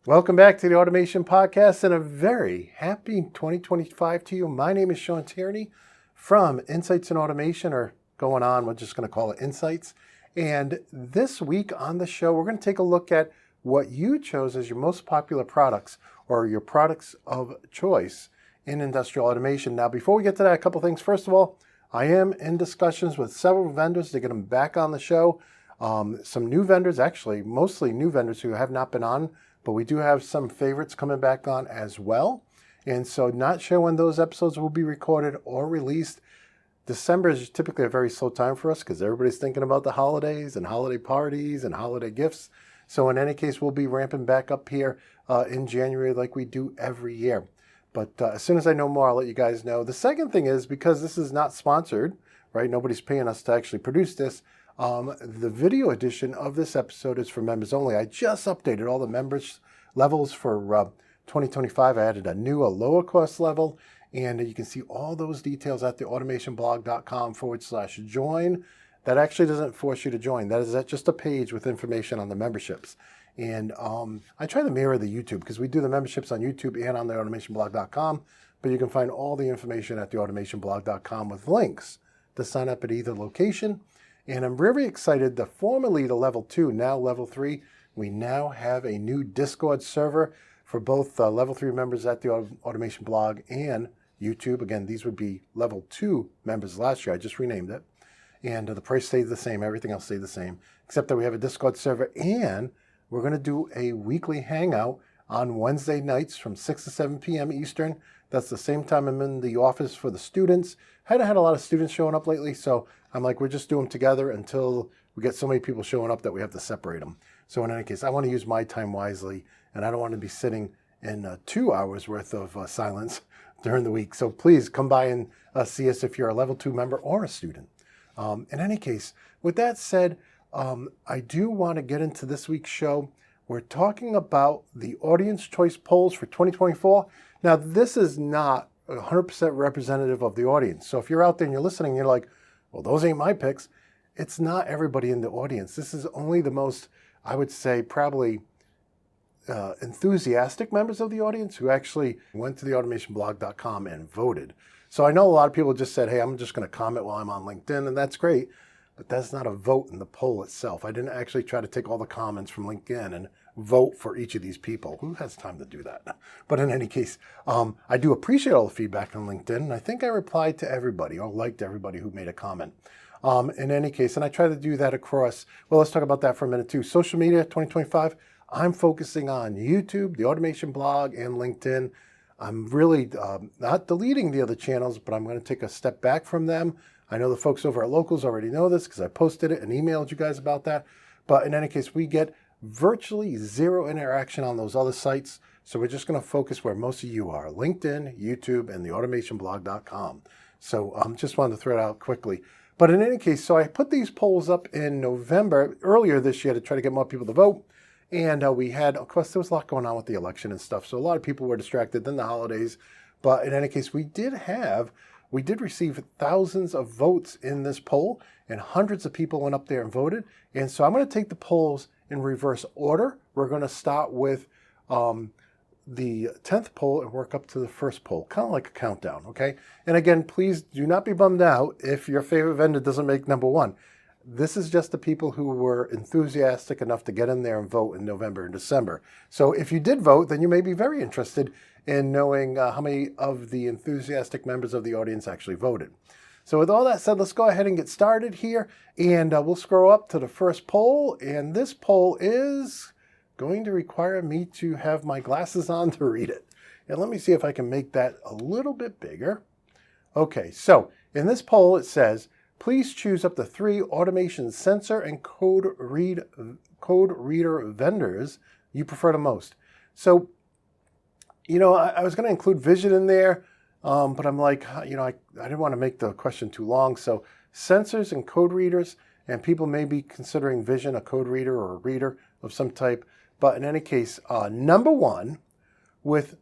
Welcome back to the Automation Podcast and a very happy 2025 to you. My name is Sean Tierney from Insights in Automation, or going on, we're just going to call it Insights. And this week on the show, we're going to take a look at what you chose as your most popular products or your products of choice in industrial automation. Now, before we get to that, a couple things. First of all, I am in discussions with several vendors to get them back on the show. Some new vendors, actually, mostly new vendors who have not been on, but we do have some favorites coming back on as well. And so not sure when those episodes will be recorded or released. December is typically a very slow time for us because everybody's thinking about the holidays and holiday parties and holiday gifts. So in any case, we'll be ramping back up here in January like we do every year. But as soon as I know more, I'll let you guys know. The second thing is, because this is not sponsored, right? Nobody's paying us to actually produce this. The video edition of this episode is for members only. I just updated all the members levels for 2025. I added a lower cost level, and you can see all those details at the automationblog.com/join. That actually doesn't force you to join. That is just a page with information on the memberships. And I try to mirror the YouTube because we do the memberships on YouTube and on the automationblog.com, but you can find all the information at the automationblog.com with links to sign up at either location. And I'm very excited that formerly the level 2, now level 3, we now have a new Discord server for both level 3 members at the Automation Blog and YouTube. Again, these would be level 2 members last year. I just renamed it. And the price stayed the same. Everything else stayed the same, except that we have a Discord server, and we're going to do a weekly hangout on Wednesday nights from 6 to 7 p.m. Eastern. That's the same time I'm in the office for the students. I hadn't had a lot of students showing up lately, so I'm like, we're just doing them together until we get so many people showing up that we have to separate them. So in any case, I want to use my time wisely, and I don't want to be sitting in 2 hours worth of silence during the week. So please come by and see us if you're a level 2 member or a student. In any case, with that said, I do want to get into this week's show. We're talking about the audience choice polls for 2024. Now, this is not 100% representative of the audience. So if you're out there and you're listening, you're like, well, those ain't my picks. It's not everybody in the audience. This is only the most, I would say, probably enthusiastic members of the audience who actually went to the automationblog.com and voted. So I know a lot of people just said, hey, I'm just going to comment while I'm on LinkedIn, and that's great. But that's not a vote in the poll itself. I didn't actually try to take all the comments from LinkedIn and vote for each of these people. Who has time to do that? But in any case, I do appreciate all the feedback on LinkedIn, and I think I replied to everybody or liked everybody who made a comment. In any case, and I try to do that across, well, let's talk about that for a minute too. Social media 2025, I'm focusing on YouTube, the Automation Blog, and LinkedIn. I'm really not deleting the other channels, but I'm going to take a step back from them. I know the folks over at Locals already know this because I posted it and emailed you guys about that. But in any case, we get virtually zero interaction on those other sites. So we're just going to focus where most of you are, LinkedIn, YouTube, and the automationblog.com. So just wanted to throw it out quickly. But in any case, so I put these polls up in November, earlier this year, to try to get more people to vote. And we had, of course, there was a lot going on with the election and stuff. So a lot of people were distracted, then the holidays. But in any case, we did receive thousands of votes in this poll, and hundreds of people went up there and voted. And so I'm going to take the polls in reverse order. We're going to start with the 10th poll and work up to the first poll, kind of like a countdown, okay? And again, please do not be bummed out if your favorite vendor doesn't make number 1. This is just the people who were enthusiastic enough to get in there and vote in November and December. So if you did vote, then you may be very interested in knowing how many of the enthusiastic members of the audience actually voted. So with all that said, let's go ahead and get started here. And we'll scroll up to the first poll. And this poll is going to require me to have my glasses on to read it. And let me see if I can make that a little bit bigger. Okay, so in this poll, it says, please choose up to 3 automation sensor and code reader vendors you prefer the most. So, you know, I was going to include vision in there, but I'm like, you know, I didn't want to make the question too long. So sensors and code readers, and people may be considering vision a code reader or a reader of some type. But in any case, number 1 with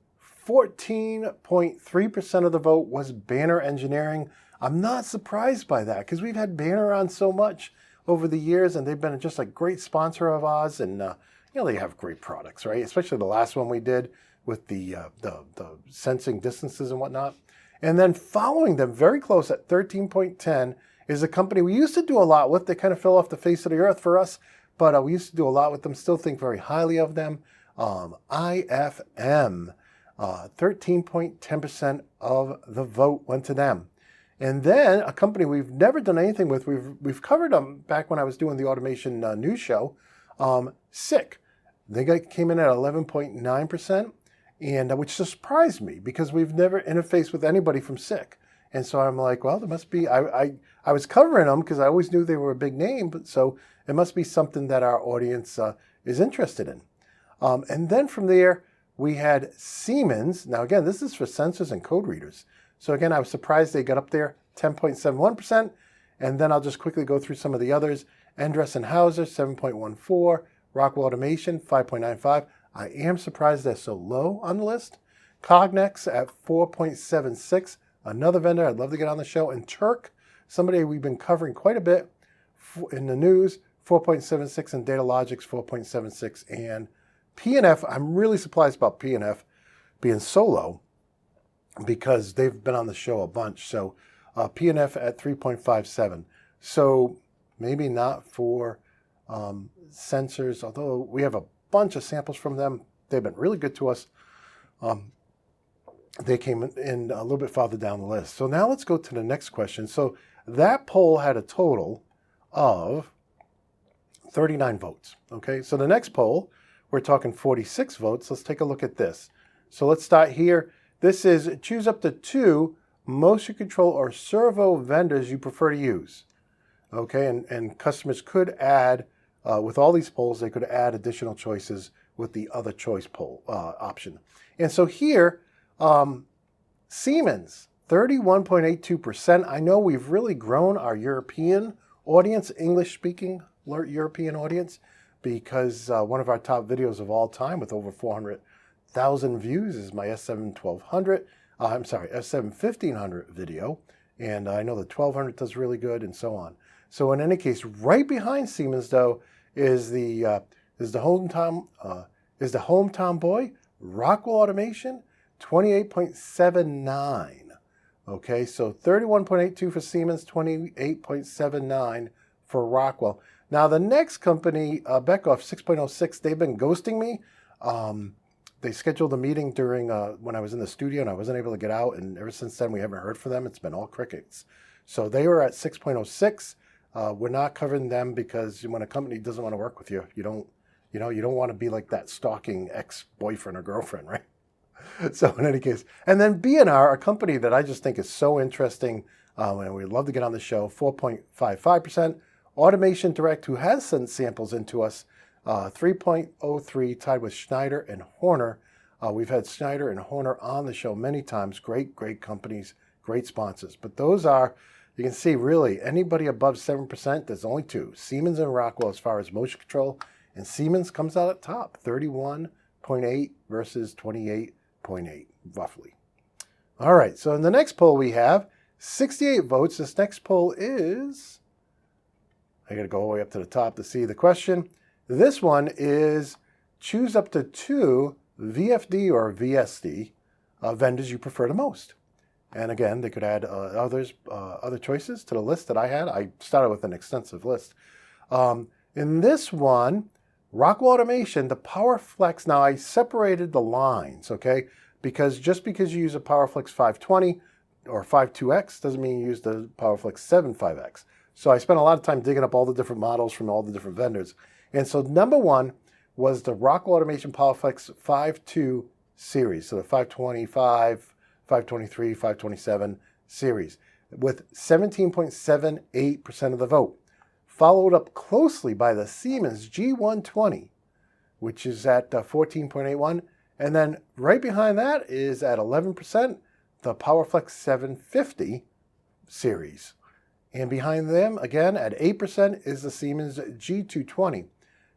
14.3% of the vote was Banner Engineering. I'm not surprised by that because we've had Banner on so much over the years, and they've been just a great sponsor of ours. And they have great products, right? Especially the last one we did with the sensing distances and whatnot. And then following them very close at 13.10 is a company we used to do a lot with. They kind of fell off the face of the earth for us, but we used to do a lot with them. Still think very highly of them. IFM, 13.10% of the vote went to them. And then a company we've never done anything with, we've covered them back when I was doing the automation news show, SICK. They came in at 11.9%, and which surprised me because we've never interfaced with anybody from SICK. And so I'm like, well, there must be, I was covering them because I always knew they were a big name, but so it must be something that our audience is interested in. And then from there, we had Siemens. Now, again, this is for sensors and code readers. So again, I was surprised they got up there, 10.71%. And then I'll just quickly go through some of the others. Endress & Hauser, 7.14. Rockwell Automation, 5.95. I am surprised they're so low on the list. Cognex at 4.76. Another vendor I'd love to get on the show. And Turk, somebody we've been covering quite a bit in the news, 4.76. And Datalogix, 4.76. And P&F, I'm really surprised about P&F being so low because they've been on the show a bunch. So P&F at 3.57. So maybe not for sensors, although we have a bunch of samples from them. They've been really good to us. They came in a little bit farther down the list. So now let's go to the next question. So that poll had a total of 39 votes. Okay, so the next poll, we're talking 46 votes. Let's take a look at this. So let's start here. This is choose up to 2 motion control or servo vendors you prefer to use. Okay, and customers could add, with all these polls, they could add additional choices with the other choice poll option. And so here, Siemens, 31.82%. I know we've really grown our European audience, English-speaking European audience, because one of our top videos of all time with over 400,000 views is my S7 1200, S7 1500 video. And I know the 1200 does really good and so on. So in any case, right behind Siemens though is the hometown boy, Rockwell Automation, 28.79. Okay, so 31.82 for Siemens, 28.79 for Rockwell. Now the next company, Beckhoff, 6.06, they've been ghosting me. They scheduled a meeting during when I was in the studio and I wasn't able to get out, and ever since then we haven't heard from them. It's been all crickets. So they were at 6.06. We're not covering them because when a company doesn't want to work with you, you don't want to be like that stalking ex-boyfriend or girlfriend, right? So in any case, and then B&R, a company that I just think is so interesting, and we'd love to get on the show, 4.55%. Automation Direct, who has sent samples into us, 3.03, tied with Schneider and Horner. We've had Schneider and Horner on the show many times. Great companies, great sponsors. But those are, you can see really anybody above 7%, there's only 2, Siemens and Rockwell as far as motion control. And Siemens comes out at top, 31.8 versus 28.8, roughly. All right, so in the next poll we have 68 votes. This next poll is, I got to go all the way up to the top to see the question. This one is choose up to 2 VFD or VSD vendors you prefer the most. And again, they could add other choices to the list that I had. I started with an extensive list. In this one, Rockwell Automation, the PowerFlex, now I separated the lines, okay? Because just because you use a PowerFlex 520 or 52X doesn't mean you use the PowerFlex 75X. So I spent a lot of time digging up all the different models from all the different vendors. And so number 1 was the Rockwell Automation PowerFlex 5.2 series. So the 525, 523, 527 series with 17.78% of the vote. Followed up closely by the Siemens G120, which is at 14.81. And then right behind that is at 11%, the PowerFlex 750 series. And behind them, again, at 8% is the Siemens G220.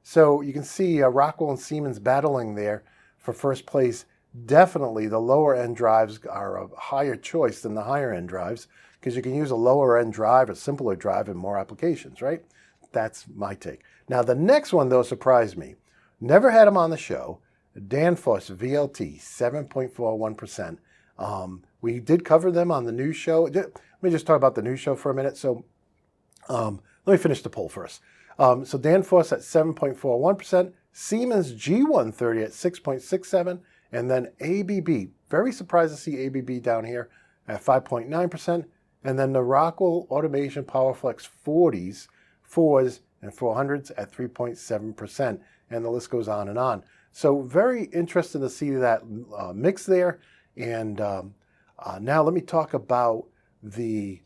So you can see Rockwell and Siemens battling there for first place. Definitely the lower end drives are a higher choice than the higher end drives because you can use a lower end drive, a simpler drive in more applications, right? That's my take. Now the next one though surprised me. Never had him on the show. Danfoss VLT, 7.41%. We did cover them on the news show. Let me just talk about the news show for a minute. So let me finish the poll first. So Danfoss at 7.41%, Siemens G130 at 6.67%, and then ABB. Very surprised to see ABB down here at 5.9%. And then the Rockwell Automation PowerFlex 40s, 4s, and 400s at 3.7%. And the list goes on and on. So very interesting to see that mix there. And now let me talk about the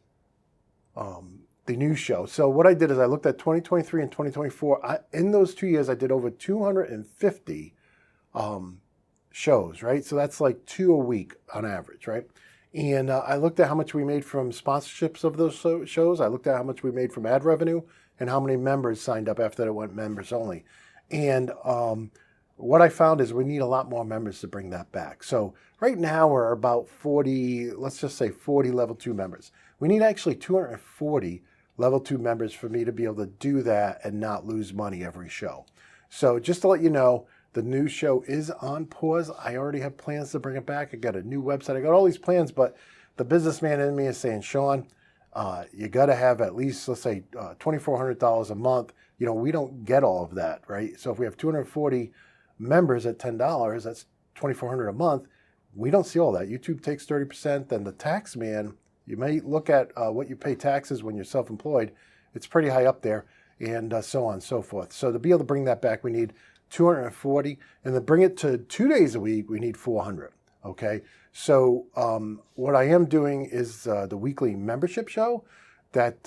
news show. So what I did is I looked at 2023 and 2024. In those 2 years, I did over 250 shows, right? So that's like 2 a week on average, right? And I looked at how much we made from sponsorships of those shows. I looked at how much we made from ad revenue and how many members signed up after it went members only. And what I found is we need a lot more members to bring that back. So right now we're about 40, let's just say 40 level 2 members. We need actually 240 level 2 members for me to be able to do that and not lose money every show. So just to let you know, the new show is on pause. I already have plans to bring it back. I got a new website. I got all these plans, but the businessman in me is saying, Sean, you got to have at least, let's say, $2,400 a month. You know, we don't get all of that, right? So if we have 240 members at $10, that's $2,400 a month. We don't see all that. YouTube takes 30%. Then the tax man, you may look at what you pay taxes when you're self-employed. It's pretty high up there, and so on and so forth. So to be able to bring that back, we need 240, and to bring it to 2 days a week, we need 400. Okay, so what I am doing is the weekly membership show that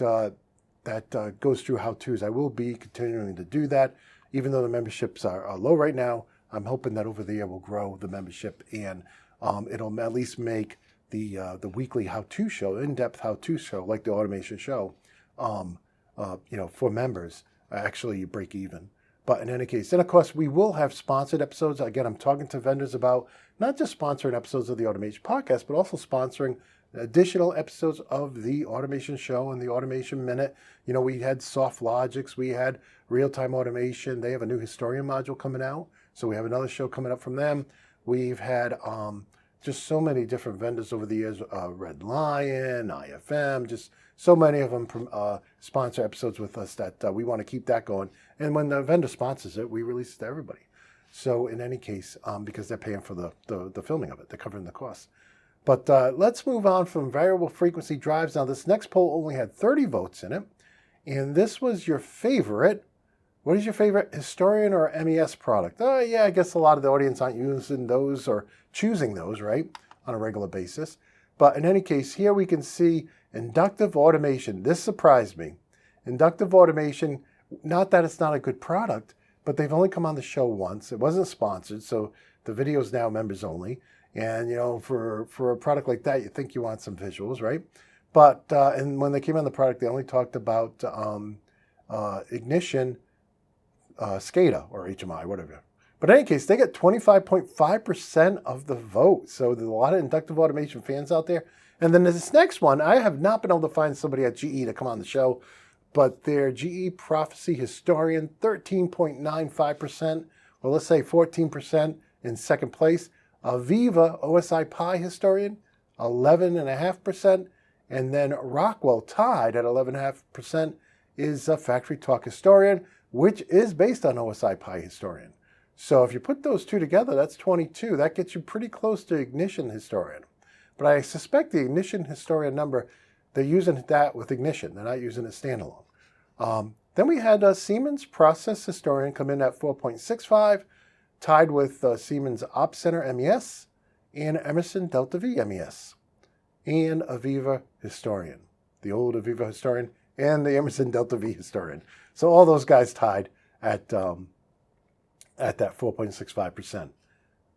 goes through how-tos. I will be continuing to do that, even though the memberships are low right now. I'm hoping that over the year we'll grow the membership, and it'll at least make the weekly how-to show, in-depth how-to show, like the automation show, for members, actually break even. But in any case, and of course, we will have sponsored episodes. Again, I'm talking to vendors about not just sponsoring episodes of the Automation Podcast, but also sponsoring additional episodes of the Automation Show and the Automation Minute. You know, we had SoftLogics, we had Real-Time Automation. They have a new Historian module coming out. So we have another show coming up from them. We've had just so many different vendors over the years, Red Lion, IFM, just so many of them sponsor episodes with us that we want to keep that going. And when the vendor sponsors it, we release it to everybody. So in any case, because they're paying for the filming of it, they're covering the costs. But let's move on from variable frequency drives. Now, this next poll only had 30 votes in it. And this was your favorite. What is your favorite Historian or MES product? Yeah, I guess a lot of the audience aren't using those or choosing those, right, on a regular basis. But in any case, here we can see inductive automation. This surprised me. Inductive automation, not that it's not a good product, but they've only come on the show once. It wasn't sponsored, so the video is now members only. And, you know, for a product like that, you think you want some visuals, right? But, and when they came on the product, they only talked about Ignition, SCADA, or HMI, whatever. But in any case, they get 25.5% of the vote. So there's a lot of inductive automation fans out there. And then this next one, I have not been able to find somebody at GE to come on the show, but their GE Prophecy Historian, 13.95%, or let's say 14% in second place. Aviva OSI Pi Historian, 11.5%. And then Rockwell, tied at 11.5%, is a Factory Talk Historian, which is based on OSI Pi Historian. So if you put those two together, that's 22. That gets you pretty close to Ignition Historian. But I suspect the Ignition Historian number, they're using that with Ignition. They're not using it standalone. Then we had Siemens Process Historian come in at 4.65, tied with Siemens Op Center MES and Emerson Delta V MES, and Aviva Historian, the old Aviva Historian and the Emerson Delta V Historian. So all those guys tied at that 4.65%.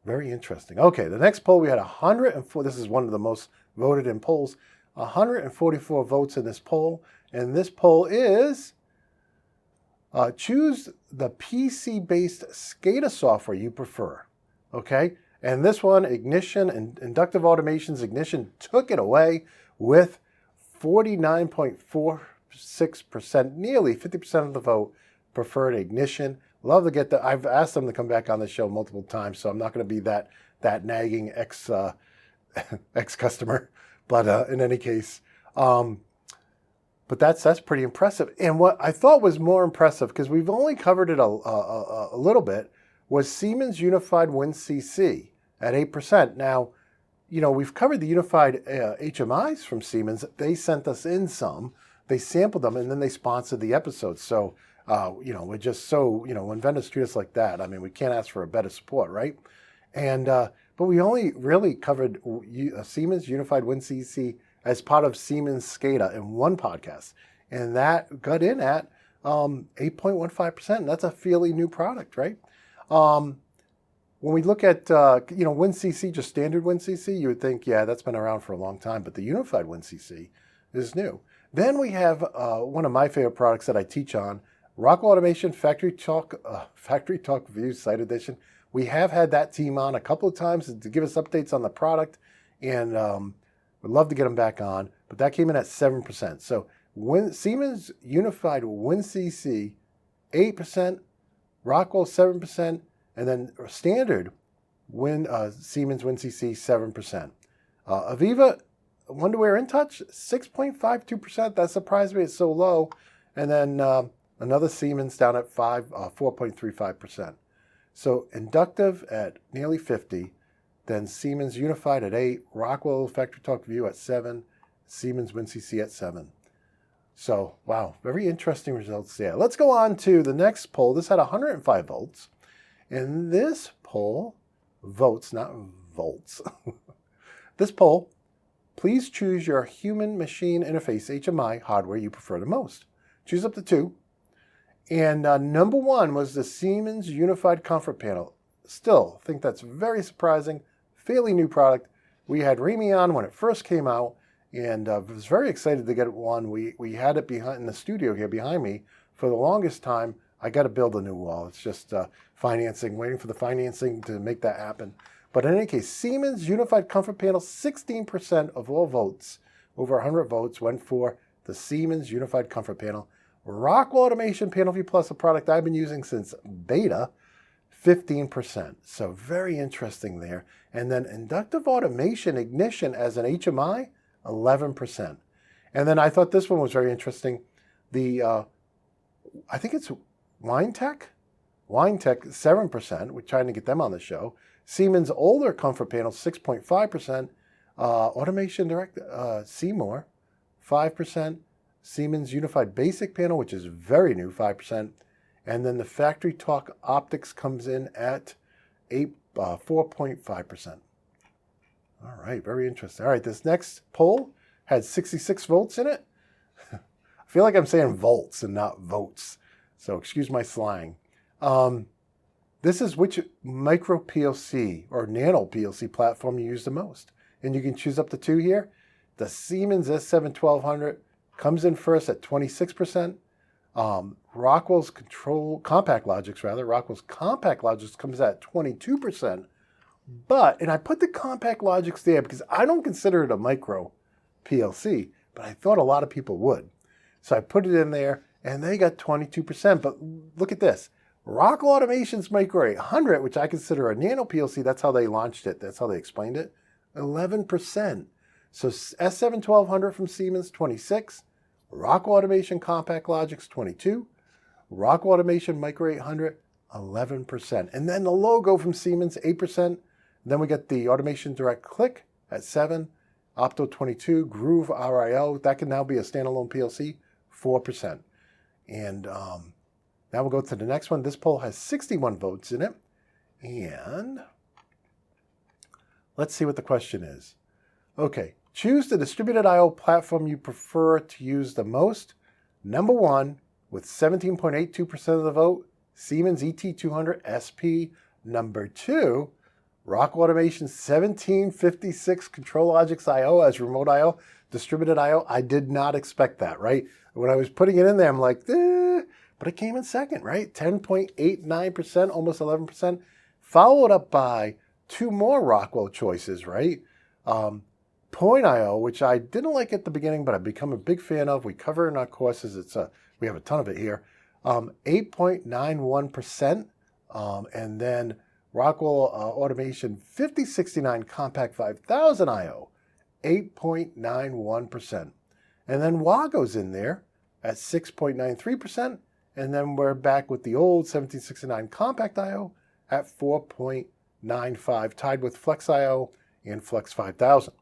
Very interesting. Okay, the next poll, we had 104. This is one of the most voted in polls. 144 votes in this poll. And this poll is choose the PC-based SCADA software you prefer. Okay, and this one, Ignition and Inductive Automation's Ignition took it away with 49.46%, nearly 50% of the vote preferred Ignition, love to get that. I've asked them to come back on the show multiple times, so I'm not going to be that nagging ex customer. But in any case, but that's pretty impressive. And what I thought was more impressive, because we've only covered it a little bit, was Siemens Unified WinCC at 8%. Now, we've covered the unified HMIs from Siemens. They sent us in some. They sampled them, and then they sponsored the episode. So, we're just so, when vendors treat us like that, I mean, we can't ask for a better support, right? And but we only really covered Siemens Unified WinCC as part of Siemens SCADA in one podcast. And that got in at 8.15%. That's a fairly new product, right? When we look at, WinCC, just standard WinCC, you would think, yeah, that's been around for a long time. But the Unified WinCC is new. Then we have one of my favorite products that I teach on, Rockwell Automation Factory Talk View Site Edition. We have had that team on a couple of times to give us updates on the product. And we'd love to get them back on, but that came in at 7%. So Siemens Unified WinCC, 8%, Rockwell 7%, and then standard Siemens WinCC 7%. Aviva Wonderware InTouch 6.52%. That surprised me. It's so low. And then another Siemens down at 4.35%. So Inductive at nearly 50. Then Siemens Unified at 8, Rockwell Factory Talk View at 7, Siemens WinCC at 7. So, wow, very interesting results there. Let's go on to the next poll. This had 105 votes. And this poll votes, not volts. This poll, please choose your human-machine interface HMI hardware you prefer the most. Choose up to 2. And number 1 was the Siemens Unified Comfort Panel. Still, I think that's very surprising. Fairly new product. We had Remy on when it first came out, and was very excited to get one. We had it behind in the studio here behind me for the longest time. I got to build a new wall. It's just financing, waiting for the financing to make that happen. But in any case, Siemens Unified Comfort Panel, 16% of all votes, over 100 votes, went for the Siemens Unified Comfort Panel. Rockwell Automation Panel View Plus, a product I've been using since beta, 15%. So very interesting there. And then Inductive Automation Ignition as an HMI, 11%. And then I thought this one was very interesting. I think it's WineTech, 7%. We're trying to get them on the show. Siemens older comfort panel, 6.5%. Automation Direct, Seymour, 5%. Siemens Unified Basic Panel, which is very new, 5%. And then the Factory Talk Optics comes in at 4.5%. All right, very interesting. All right, this next poll had 66 votes in it. I feel like I'm saying volts and not votes, so excuse my slang. This is which micro PLC or nano PLC platform you use the most. And you can choose up to 2 here. The Siemens S7-1200 comes in first at 26%. Rockwell's Compact Logix comes at 22%. And I put the Compact Logix there because I don't consider it a micro PLC, but I thought a lot of people would. So I put it in there, and they got 22%. But look at this. Rockwell Automation's Micro 800, which I consider a nano PLC, that's how they launched it. That's how they explained it. 11%. So S7-1200 from Siemens, 26. Rockwell Automation Compact Logix, 22. Rockwell Automation Micro 800, 11%. And then the logo from Siemens, 8%. Then we get the Automation Direct Click at 7. Opto 22, Groove RIO, that can now be a standalone PLC, 4%. And now we'll go to the next one. This poll has 61 votes in it. And let's see what the question is. Okay, choose the distributed I/O platform you prefer to use the most. Number 1, with 17.82% of the vote, Siemens ET200 SP. Number 2, Rockwell Automation 1756 ControlLogix I/O as remote I/O, distributed I/O. I did not expect that, right? When I was putting it in there, I'm like, but it came in second, right? 10.89%, almost 11%, followed up by 2 more Rockwell choices, right? Point I/O, which I didn't like at the beginning, but I've become a big fan of. We cover in our courses. We have a ton of it here. 8.91%. And then Rockwell Automation 5069 Compact 5000 IO, 8.91%. And then Wago's in there at 6.93%. And then we're back with the old 1769 Compact IO at 4.95, tied with Flex IO and Flex 5000.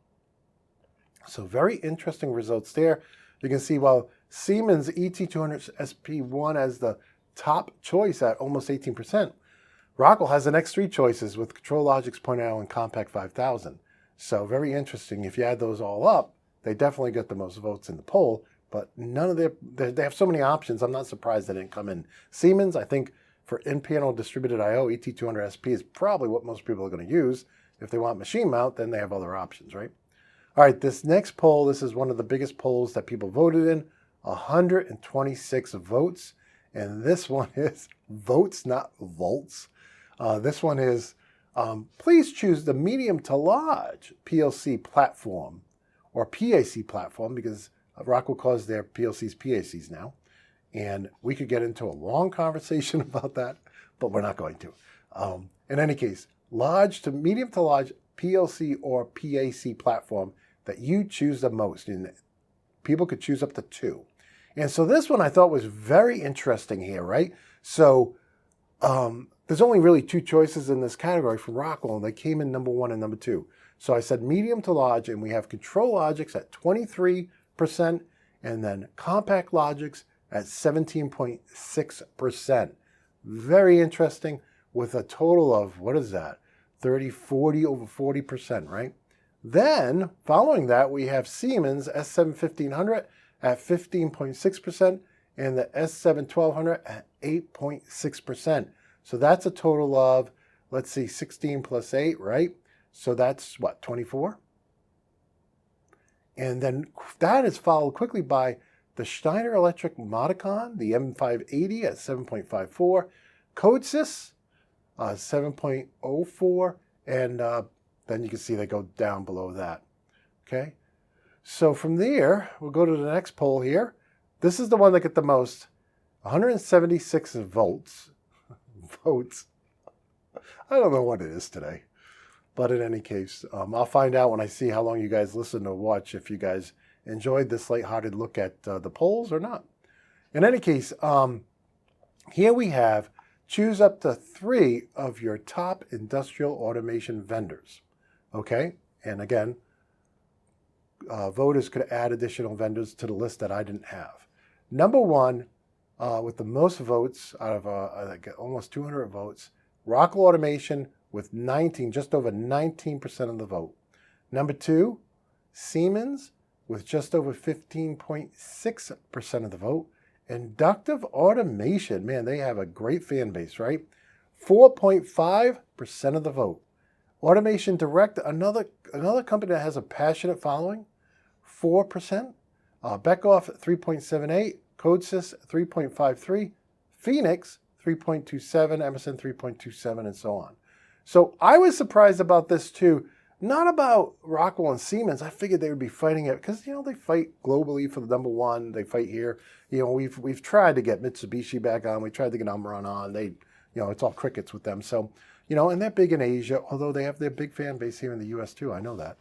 So very interesting results there. You can see while Siemens ET200 SP1 as the top choice at almost 18%, Rockwell has the next three choices with ControlLogix, Point.io, and Compact 5000. So very interesting. If you add those all up, they definitely get the most votes in the poll, but none of they have so many options. I'm not surprised they didn't come in. Siemens, I think for in-panel distributed I/O, ET200 SP is probably what most people are going to use. If they want machine mount, then they have other options, right? All right, this next poll, this is one of the biggest polls that people voted in, 126 votes. And this one is votes, not volts. This one is, please choose the medium to large PLC platform or PAC platform, because Rockwell calls their PLCs PACs now. And we could get into a long conversation about that, but we're not going to. In any case, large to medium to large PLC or PAC platform that you choose the most. And people could choose up to two. And so this one I thought was very interesting here, right? So there's only really two choices in this category from Rockwell, and they came in number one and number two. So I said medium to large, and we have ControlLogix at 23%, and then CompactLogix at 17.6%. Very interesting, with a total of, what is that? 30, 40, over 40%, right? Then, following that, we have Siemens S7-1500 at 15.6%, and the S7-1200 at 8.6%. So that's a total of, let's see, 16 plus 8, right? So that's what, 24? And then that is followed quickly by the Schneider Electric Modicon, the M580 at 7.54, Codesys 7.04, and then you can see they go down below that. Okay, so from there, we'll go to the next poll here. This is the one that got the most, 176 votes. Votes. I don't know what it is today. But in any case, I'll find out when I see how long you guys listen or watch, if you guys enjoyed this lighthearted look at the polls or not. In any case, here we have choose up to 3 of your top industrial automation vendors. Okay? And again, voters could add additional vendors to the list that I didn't have. Number 1, with the most votes out of almost 200 votes, Rockwell Automation with 19, just over 19% of the vote. Number 2, Siemens with just over 15.6% of the vote. Inductive Automation, man, they have a great fan base, right? 4.5% of the vote. Automation Direct, another company that has a passionate following, 4%. Beckhoff 3.78, Codesys 3.53, Phoenix 3.27, Emerson 3.27, and so on. So I was surprised about this too. Not about Rockwell and Siemens. I figured they would be fighting it because, they fight globally for the number 1. They fight here. We've tried to get Mitsubishi back on. We tried to get Omron on. They, it's all crickets with them. So, and they're big in Asia, although they have their big fan base here in the U.S. too. I know that.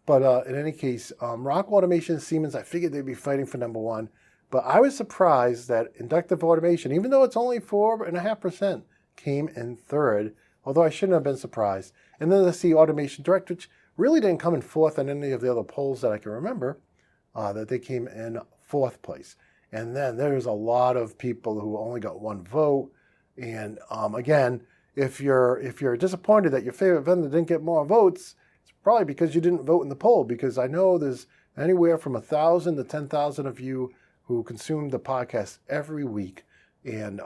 But in any case, Rockwell Automation and Siemens, I figured they'd be fighting for number 1. But I was surprised that Inductive Automation, even though it's only 4.5%, came in third, although I shouldn't have been surprised. And then I see Automation Direct, which really didn't come in fourth in any of the other polls that I can remember, that they came in 4th place. And then there's a lot of people who only got 1 vote. And again, if you're disappointed that your favorite vendor didn't get more votes, it's probably because you didn't vote in the poll, because I know there's anywhere from 1,000 to 10,000 of you who consume the podcast every week. And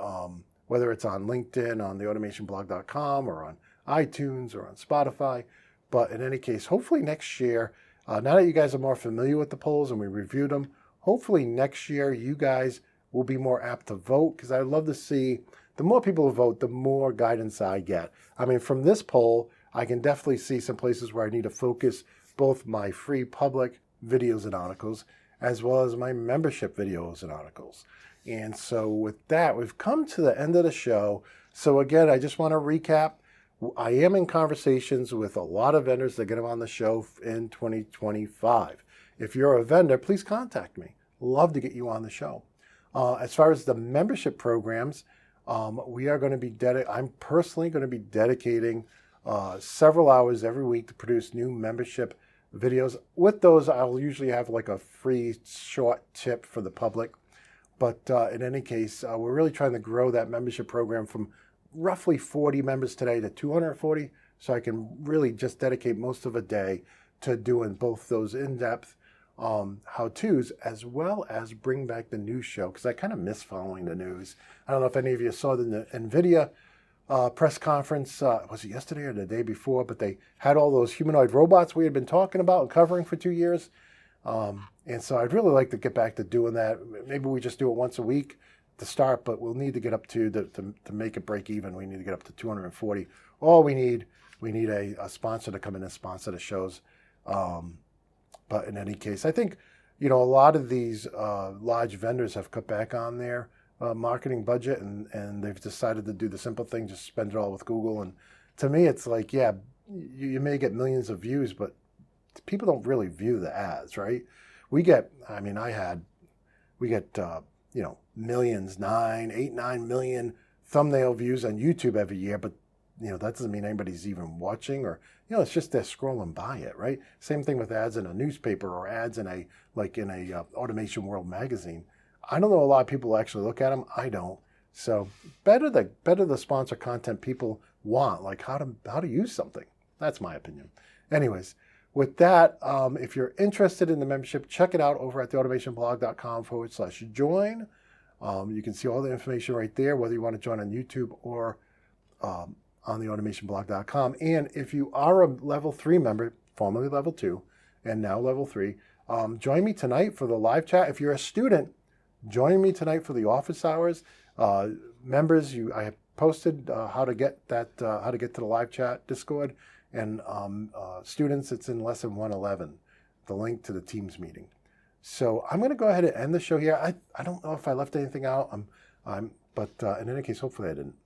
whether it's on LinkedIn, on theautomationblog.com, or on iTunes, or on Spotify. But in any case, hopefully next year, now that you guys are more familiar with the polls and we reviewed them, hopefully next year you guys will be more apt to vote, because I'd love to see, the more people who vote, the more guidance I get. I mean, from this poll, I can definitely see some places where I need to focus both my free public videos and articles, as well as my membership videos and articles. And so with that, we've come to the end of the show. So again, I just want to recap. I am in conversations with a lot of vendors that get them on the show in 2025. If you're a vendor, please contact me. Love to get you on the show. As far as the membership programs, we are going to be I'm personally going to be dedicating several hours every week to produce new membership videos. With those, I'll usually have like a free short tip for the public. But in any case, we're really trying to grow that membership program from roughly 40 members today to 240. So I can really just dedicate most of a day to doing both those in-depth how-tos, as well as bring back the news show, because I kind of miss following the news. I don't know if any of you saw the NVIDIA press conference, was it yesterday or the day before, but they had all those humanoid robots we had been talking about and covering for 2 years. And so I'd really like to get back to doing that. Maybe we just do it once a week to start, but we'll need to get up to make it break even. We need to get up to 240. All we need a sponsor to come in and sponsor the shows. But in any case, I think, a lot of these large vendors have cut back on their marketing budget, and they've decided to do the simple thing, just spend it all with Google. And to me, it's like, yeah, you may get millions of views, but people don't really view the ads, right? We get millions, 9 million thumbnail views on YouTube every year, but that doesn't mean anybody's even watching, or it's just they're scrolling by it, right? Same thing with ads in a newspaper or ads in a Automation World magazine. I don't know a lot of people actually look at them. I don't. So better the sponsor content people want, like how to use something. That's my opinion. Anyways, with that, if you're interested in the membership, check it out over at theautomationblog.com/join. You can see all the information right there, whether you want to join on YouTube or on theautomationblog.com. And if you are a level 3 member, formerly level 2, and now level 3, join me tonight for the live chat. If you're a student, join me tonight for the office hours. Members, I have posted how to get to the live chat Discord. And students, it's in lesson 111, the link to the Teams meeting. So I'm going to go ahead and end the show here. I don't know if I left anything out, but in any case, hopefully I didn't.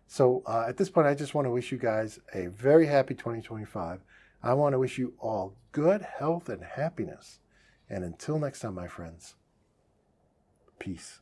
So at this point, I just want to wish you guys a very happy 2025. I want to wish you all good health and happiness. And until next time, my friends, peace.